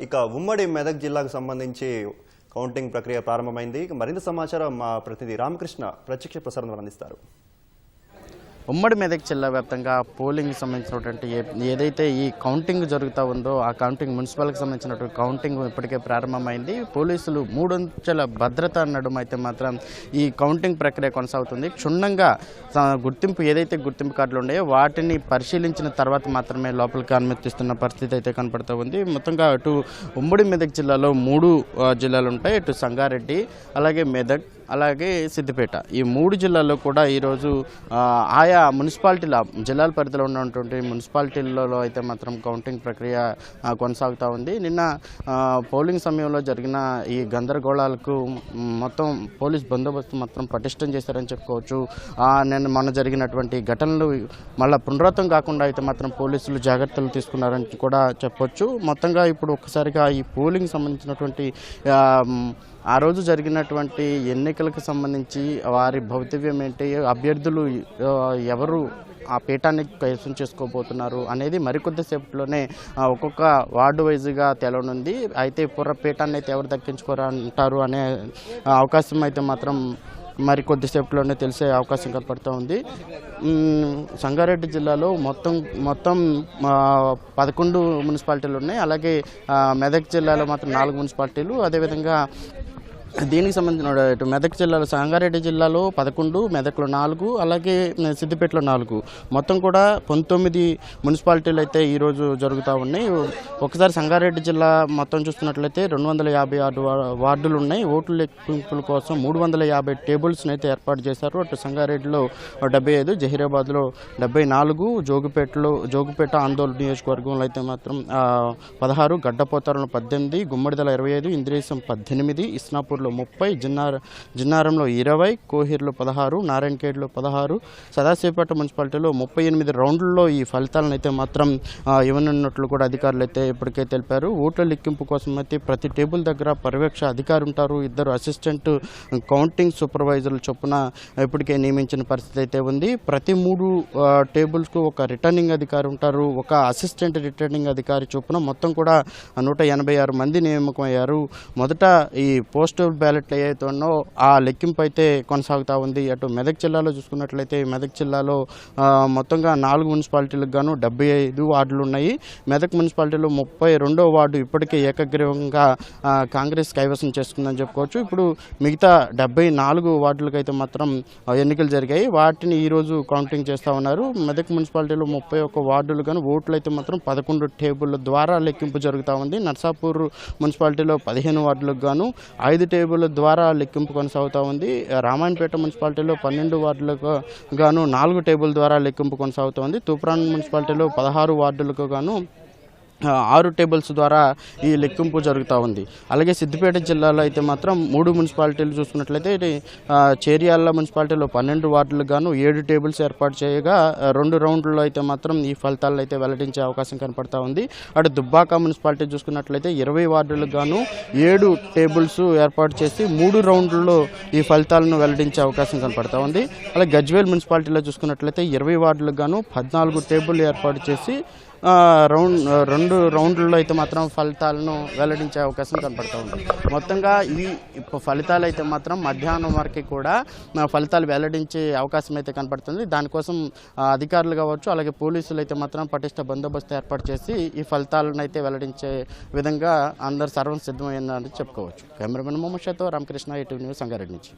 ఇక ఉమ్మడి మెదక్ జిల్లాకు సంబంధించి కౌంటింగ్ ప్రక్రియ ప్రారంభమైంది. మరింత సమాచారం మా ప్రతినిధి రామకృష్ణ ప్రత్యక్ష ప్రసారం అందిస్తారు. ఉమ్మడి మెదక్ జిల్లా వ్యాప్తంగా పోలింగ్ సంబంధించినటువంటి ఏదైతే ఈ కౌంటింగ్ జరుగుతూ ఉందో ఆ కౌంటింగ్ మున్సిపల్కి సంబంధించినటువంటి కౌంటింగ్ ఇప్పటికే ప్రారంభమైంది. పోలీసులు 3 అంచెల భద్రత నడుమ అయితే మాత్రం ఈ కౌంటింగ్ ప్రక్రియ కొనసాగుతుంది. క్షుణ్ణంగా గుర్తింపు ఏదైతే గుర్తింపు కార్డులు ఉన్నాయో వాటిని పరిశీలించిన తర్వాత మాత్రమే లోపలికి అనుమతిస్తున్న పరిస్థితి అయితే కనపడుతూ ఉంది. మొత్తంగా అటు ఉమ్మడి మెదక్ జిల్లాలో 3 జిల్లాలు ఉంటాయి. ఇటు సంగారెడ్డి, అలాగే మెదక్, అలాగే సిద్దిపేట, ఈ 3 జిల్లాల్లో కూడా ఈరోజు ఆయా మున్సిపాలిటీల జిల్లాల పరిధిలో ఉన్నటువంటి మున్సిపాలిటీలలో అయితే మాత్రం కౌంటింగ్ ప్రక్రియ కొనసాగుతూ ఉంది. నిన్న పోలింగ్ సమయంలో జరిగిన ఈ గందరగోళాలకు మొత్తం పోలీస్ బందోబస్తు మాత్రం పటిష్టం చేశారని చెప్పుకోవచ్చు. నిన్న మొన్న జరిగినటువంటి ఘటనలు మళ్ళీ పునరావృతం కాకుండా అయితే మాత్రం పోలీసులు జాగ్రత్తలు తీసుకున్నారని కూడా చెప్పొచ్చు. మొత్తంగా ఇప్పుడు ఒక్కసారిగా ఈ పోలింగ్ సంబంధించినటువంటి ఆ రోజు జరిగినటువంటి ఎన్నికలకు సంబంధించి వారి భౌతివ్యం ఏంటి, అభ్యర్థులు ఎవరు ఆ పీఠాన్ని కైవసం చేసుకోబోతున్నారు అనేది మరికొద్దిసేపట్లోనే ఒక్కొక్క వార్డు వైజ్గా తెలవనుంది. అయితే పీఠాన్ని అయితే ఎవరు దక్కించుకోరంటారు అనే అవకాశం అయితే మాత్రం మరి కొద్దిసేపట్లోనే తెలిసే అవకాశం కనపడుతూ ఉంది. సంగారెడ్డి జిల్లాలో మొత్తం 11 మున్సిపాలిటీలు ఉన్నాయి. అలాగే మెదక్ జిల్లాలో మాత్రం 4 మున్సిపాలిటీలు. అదేవిధంగా దీనికి సంబంధించిన ఇటు మెదక్ జిల్లాలో సంగారెడ్డి జిల్లాలో 11, మెదక్లో 4, అలాగే సిద్దిపేటలో 4, మొత్తం కూడా 19 మున్సిపాలిటీలు అయితే ఈరోజు జరుగుతూ ఉన్నాయి. ఒకసారి సంగారెడ్డి జిల్లా మొత్తం చూస్తున్నట్లయితే 256 వార్డులు ఉన్నాయి. ఓట్ల లెక్కింపుల కోసం 350 టేబుల్స్ని అయితే ఏర్పాటు చేశారు. అటు సంగారెడ్డిలో 75, జహీరాబాద్లో 74, జోగిపేట ఆందోళన నియోజకవర్గంలో అయితే మాత్రం 16, గడ్డపోతారంలో 18, గుమ్మడిదల 25, ఇంద్రేశం 18, ఇస్నాపూర్లో 30, జిన్నారంలో 20, కోహిర్లో 16, నారాయణఖేడ్లో 16, సదాశివపేట మున్సిపాలిటీలో 38 రౌండ్లలో ఈ ఫలితాలను అయితే మాత్రం ఇవ్వనున్నట్లు కూడా అధికారులు అయితే ఇప్పటికే తెలిపారు. ఓట్ల లెక్కింపు కోసం అయితే ప్రతి టేబుల్ దగ్గర పర్యవేక్షణ అధికారి ఉంటారు. 2 అసిస్టెంట్ కౌంటింగ్ సూపర్వైజర్లు చొప్పున ఇప్పటికే నియమించిన పరిస్థితి అయితే ఉంది. ప్రతి 3 టేబుల్స్కు ఒక రిటర్నింగ్ అధికారి ఉంటారు. ఒక అసిస్టెంట్ రిటర్నింగ్ అధికారి చొప్పున మొత్తం కూడా 186 మంది నియామకమయ్యారు. మొదట ఈ పోస్టల్ బ్యాలెట్లు ఏవైతే ఉన్నో ఆ లెక్కింపు అయితే కొనసాగుతూ ఉంది. అటు మెదక్ జిల్లాలో చూసుకున్నట్లయితే మెదక్ జిల్లాలో మొత్తంగా 4 మున్సిపాలిటీలకు గాను 75 వార్డులు ఉన్నాయి. మెదక్ మున్సిపాలిటీలో 32వ వార్డు ఇప్పటికే ఏకగ్రీవంగా కాంగ్రెస్ కైవసం చేసుకుందని చెప్పుకోవచ్చు. ఇప్పుడు మిగతా 74 వార్డులకు అయితే మాత్రం ఎన్నికలు జరిగాయి. వాటిని ఈరోజు కౌంటింగ్ చేస్తూ ఉన్నారు. మెదక్ మున్సిపాలిటీలో 31 వార్డులు గాను ఓట్లు అయితే మాత్రం 11 టేబుల్ల ద్వారా లెక్కింపు జరుగుతూ ఉంది. నర్సాపూర్ మున్సిపాలిటీలో 15 వార్డులకు గాను 5 టేబుల్ ద్వారా లెక్కింపు కొనసాగుతూ ఉంది. రామాయణపేట మున్సిపాలిటీలో 12 వార్డులకు గాను 4 టేబుల్ ద్వారా లెక్కింపు కొనసాగుతూ ఉంది. తూప్రాన్ మున్సిపాలిటీలో 16 వార్డులకు గాను 6 టేబుల్స్ ద్వారా ఈ లెక్కింపు జరుగుతూ ఉంది. అలాగే సిద్దిపేట జిల్లాలో అయితే మాత్రం 3 మున్సిపాలిటీలు చూసుకున్నట్లయితే చేరియాల మున్సిపాలిటీలో 12 వార్డులకు గాను 7 టేబుల్స్ ఏర్పాటు చేయగా 2 రౌండ్లలో అయితే మాత్రం ఈ ఫలితాలను అయితే వెల్లడించే అవకాశం కనపడతా ఉంది. అటు దుబ్బాక మున్సిపాలిటీ చూసుకున్నట్లయితే 20 వార్డులకు గాను 7 టేబుల్స్ ఏర్పాటు చేసి 3 రౌండ్లలో ఈ ఫలితాలను వెల్లడించే అవకాశం కనపడతా ఉంది. అలాగే గజ్వేల్ మున్సిపాలిటీలో చూసుకున్నట్లయితే 20 వార్డులకు గాను 14 టేబుల్ ఏర్పాటు చేసి 2 రౌండ్లలో అయితే మాత్రం ఫలితాలను వెల్లడించే అవకాశం కనపడుతూ ఉంది. మొత్తంగా ఈ ఫలితాలు అయితే మాత్రం మధ్యాహ్నం వరకు కూడా ఫలితాలు వెల్లడించే అవకాశం అయితే కనపడుతుంది. దానికోసం అధికారులు కావచ్చు, అలాగే పోలీసులు అయితే మాత్రం పటిష్ట బందోబస్తు ఏర్పాటు చేసి ఈ ఫలితాలను అయితే వెల్లడించే విధంగా అందరు సర్వం సిద్ధమైందని చెప్పుకోవచ్చు. కెమెరామెన్ మొహమ్మద్ షాతో రామకృష్ణ, ఈటీవీ న్యూస్, సంగారెడ్డి నుంచి.